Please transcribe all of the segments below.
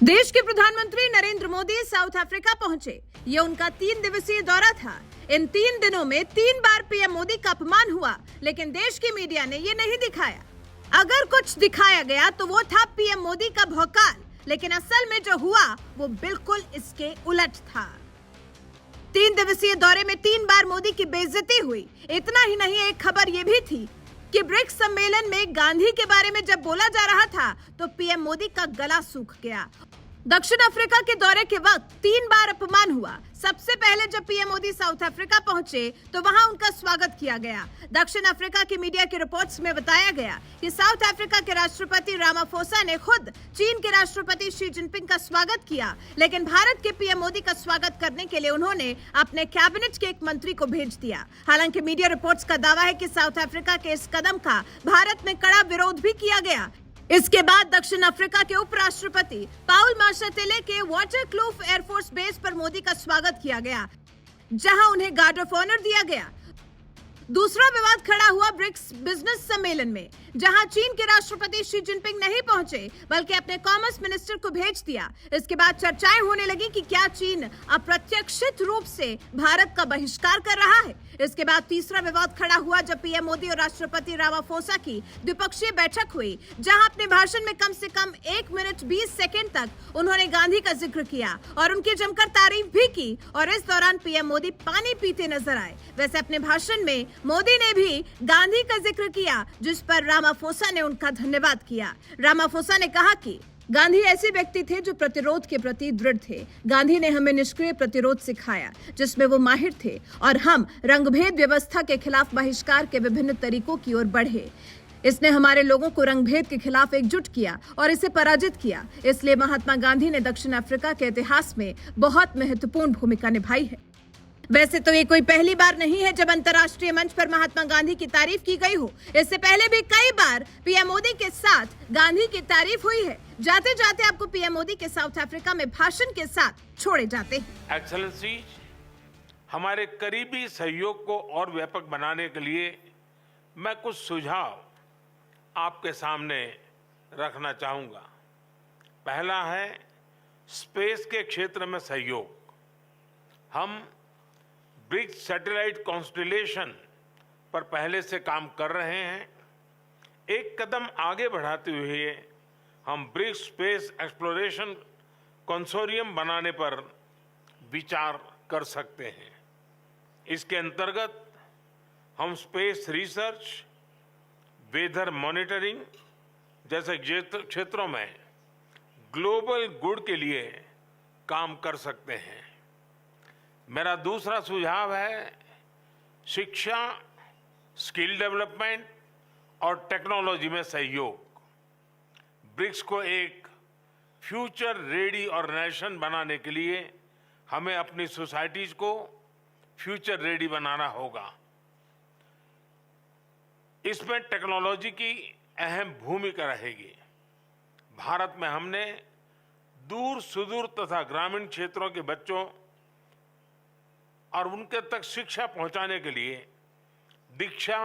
देश के प्रधानमंत्री नरेंद्र मोदी साउथ अफ्रीका पहुंचे। ये उनका 3 दिवसीय दौरा था। इन 3 दिनों में 3 बार पीएम मोदी का अपमान हुआ, लेकिन देश की मीडिया ने ये नहीं दिखाया। अगर कुछ दिखाया गया तो वो था पीएम मोदी का भौकाल, लेकिन असल में जो हुआ वो बिल्कुल इसके उलट था। 3 दिवसीय दौरे में 3 बार मोदी की बेइज्जती हुई। इतना ही नहीं, एक खबर ये भी थी कि ब्रिक्स सम्मेलन में गांधी के बारे में जब बोला जा रहा था तो पीएम मोदी का गला सूख गया। दक्षिण अफ्रीका के दौरे के वक्त 3 बार अपमान हुआ। सबसे पहले जब पीएम मोदी साउथ अफ्रीका पहुंचे तो वहां उनका स्वागत किया गया। दक्षिण अफ्रीका की मीडिया की रिपोर्ट्स में बताया गया कि साउथ अफ्रीका के राष्ट्रपति रामाफोसा ने खुद चीन के राष्ट्रपति शी जिनपिंग का स्वागत किया, लेकिन भारत के पीएम मोदी का स्वागत करने के लिए उन्होंने अपने कैबिनेट के एक मंत्री को भेज दिया। हालांकि मीडिया रिपोर्ट्स का दावा है कि साउथ अफ्रीका के इस कदम का भारत में कड़ा विरोध भी किया गया। इसके बाद दक्षिण अफ्रीका के उपराष्ट्रपति पाउल मार्शेटेले के वाटरक्लूफ एयरफोर्स बेस पर मोदी का स्वागत किया गया, जहां उन्हें गार्ड ऑफ ऑनर दिया गया। दूसरा विवाद खड़ा हुआ ब्रिक्स बिजनेस सम्मेलन में, जहां चीन के राष्ट्रपति शी जिनपिंग नहीं पहुंचे बल्कि अपने कॉमर्स मिनिस्टर को भेज दिया। इसके बाद चर्चाएं होने लगी कि क्या चीन अप्रत्याशित रूप से भारत का बहिष्कार कर रहा है। इसके बाद तीसरा विवाद खड़ा हुआ जब पीएम मोदी और राष्ट्रपति रामाफोसा की द्विपक्षीय बैठक हुई, जहां अपने भाषण में कम से कम 1 मिनट 20 सेकेंड तक उन्होंने गांधी का जिक्र किया और उनकी जमकर तारीफ भी की। और इस दौरान पीएम मोदी पानी पीते नजर आए। वैसे अपने भाषण में मोदी ने भी गांधी का जिक्र किया, जिस पर रामाफोसा ने उनका धन्यवाद किया। रामाफोसा ने कहा कि गांधी ऐसे व्यक्ति थे जो प्रतिरोध के प्रति दृढ़ थे। गांधी ने हमें निष्क्रिय प्रतिरोध सिखाया, जिसमें वो माहिर थे, और हम रंगभेद व्यवस्था के खिलाफ बहिष्कार के विभिन्न तरीकों की ओर बढ़े। इसने हमारे लोगों को रंगभेद के खिलाफ एकजुट किया और इसे पराजित किया। इसलिए महात्मा गांधी ने दक्षिण अफ्रीका के इतिहास में बहुत महत्वपूर्ण भूमिका निभाई है। वैसे तो ये कोई पहली बार नहीं है जब अंतर्राष्ट्रीय मंच पर महात्मा गांधी की तारीफ की गई हो। इससे पहले भी कई बार पीएम मोदी के साथ गांधी की तारीफ हुई है। जाते जाते आपको पीएम मोदी के साउथ अफ्रीका में भाषण के साथ छोड़े जाते हैं। एक्सेलेंसी, हमारे करीबी सहयोग को और व्यापक बनाने के लिए मैं कुछ सुझाव आपके सामने रखना चाहूंगा। पहला है स्पेस के क्षेत्र में सहयोग। हम ब्रिक्स सैटेलाइट कॉन्स्टेलेशन पर पहले से काम कर रहे हैं। एक कदम आगे बढ़ाते हुए हम ब्रिक्स स्पेस एक्सप्लोरेशन कंसोरियम बनाने पर विचार कर सकते हैं। इसके अंतर्गत हम स्पेस रिसर्च, वेदर मॉनिटरिंग जैसे क्षेत्रों में ग्लोबल गुड के लिए काम कर सकते हैं। मेरा दूसरा सुझाव है शिक्षा, स्किल डेवलपमेंट और टेक्नोलॉजी में सहयोग। ब्रिक्स को एक फ्यूचर रेडी ऑर्गेनाइजेशन बनाने के लिए हमें अपनी सोसाइटीज को फ्यूचर रेडी बनाना होगा। इसमें टेक्नोलॉजी की अहम भूमिका रहेगी। भारत में हमने दूर सुदूर तथा ग्रामीण क्षेत्रों के बच्चों और उनके तक शिक्षा पहुंचाने के लिए दीक्षा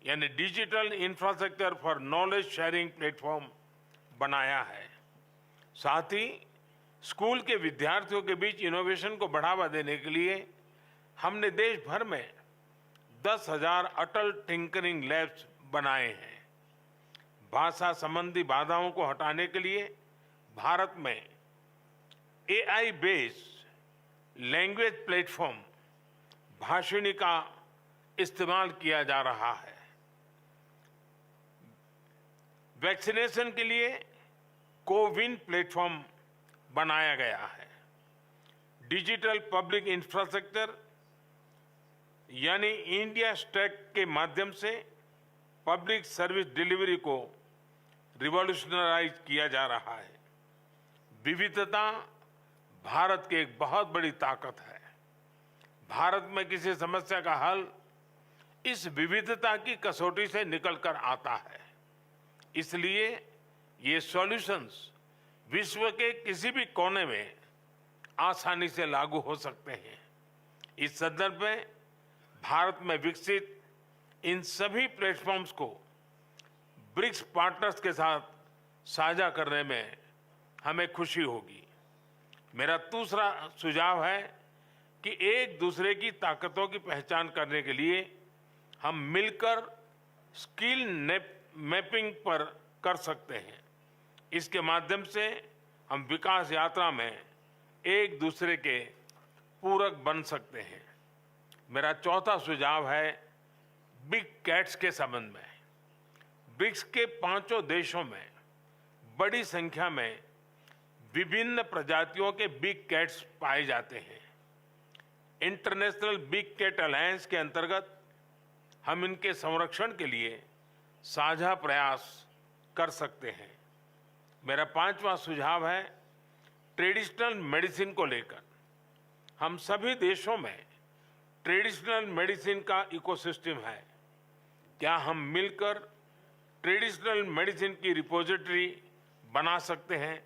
यानी digital infrastructure for knowledge sharing platform बनाया है। साथ ही स्कूल के विद्यार्थियों के बीच इनोवेशन को बढ़ावा देने के लिए हमने देश भर में 10,000 अटल टिंकरिंग लैब्स बनाए हैं। भाषा संबंधी बाधाओं को हटाने के लिए भारत में AI based language platform Bhashini का इस्तेमाल किया जा रहा है। वैक्सीनेशन के लिए कोविन प्लेटफॉर्म बनाया गया है। डिजिटल पब्लिक इंफ्रास्ट्रक्चर यानी इंडिया स्टैक के माध्यम से पब्लिक सर्विस डिलीवरी को रिवॉल्यूशनराइज किया जा रहा है। विविधता भारत की एक बहुत बड़ी ताकत है। भारत में किसी समस्या का हल इस विविधता की कसौटी से निकलकर आता है। इसलिए ये सॉल्यूशंस विश्व के किसी भी कोने में आसानी से लागू हो सकते हैं। इस संदर्भ में भारत में विकसित इन सभी प्लेटफॉर्म्स को ब्रिक्स पार्टनर्स के साथ साझा करने में हमें खुशी होगी। मेरा दूसरा सुझाव है कि एक दूसरे की ताकतों की पहचान करने के लिए हम मिलकर स्किल मैपिंग पर कर सकते हैं। इसके माध्यम से हम विकास यात्रा में एक दूसरे के पूरक बन सकते हैं। मेरा चौथा सुझाव है बिग कैट्स के संबंध में। ब्रिक्स के 5 देशों में बड़ी संख्या में विभिन्न प्रजातियों के बिग कैट्स पाए जाते हैं। इंटरनेशनल बिग कैट अलायंस के अंतर्गत हम इनके संरक्षण के लिए साझा प्रयास कर सकते हैं। मेरा 5वां सुझाव है ट्रेडिशनल मेडिसिन को लेकर। हम सभी देशों में ट्रेडिशनल मेडिसिन का इकोसिस्टम है। क्या हम मिलकर ट्रेडिशनल मेडिसिन की रिपोजिटरी बना सकते हैं?